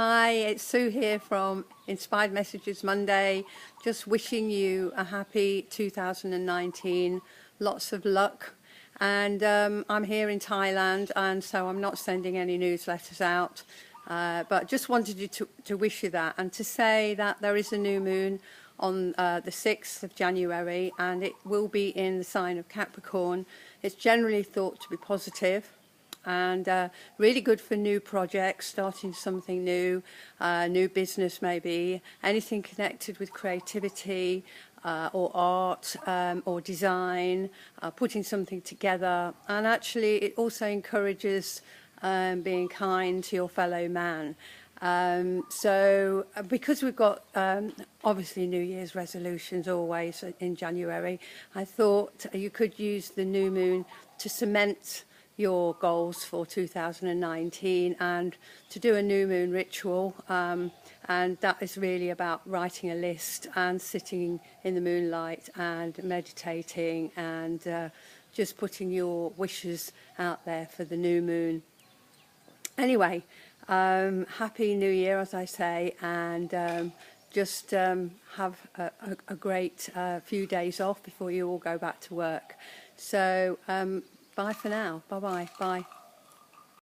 Hi, it's Sue here from Inspired Messages Monday. Just wishing you a happy 2019, lots of luck. And I'm here in Thailand, and so I'm not sending any newsletters out. But just wanted you to wish you that, and to say that there is a new moon on the 6th of January, and it will be in the sign of Capricorn. It's generally thought to be positive, and really good for new projects, starting something new, new business maybe, anything connected with creativity or art or design, putting something together. And actually it also encourages being kind to your fellow man. So because we've got obviously New Year's resolutions always in January, I thought you could use the new moon to cement your goals for 2019 and to do a new moon ritual, and that is really about writing a list and sitting in the moonlight and meditating and just putting your wishes out there for the new moon. Anyway, happy new year, as I say, and just have a great few days off before you all go back to work. So bye for now. Bye-bye. Bye.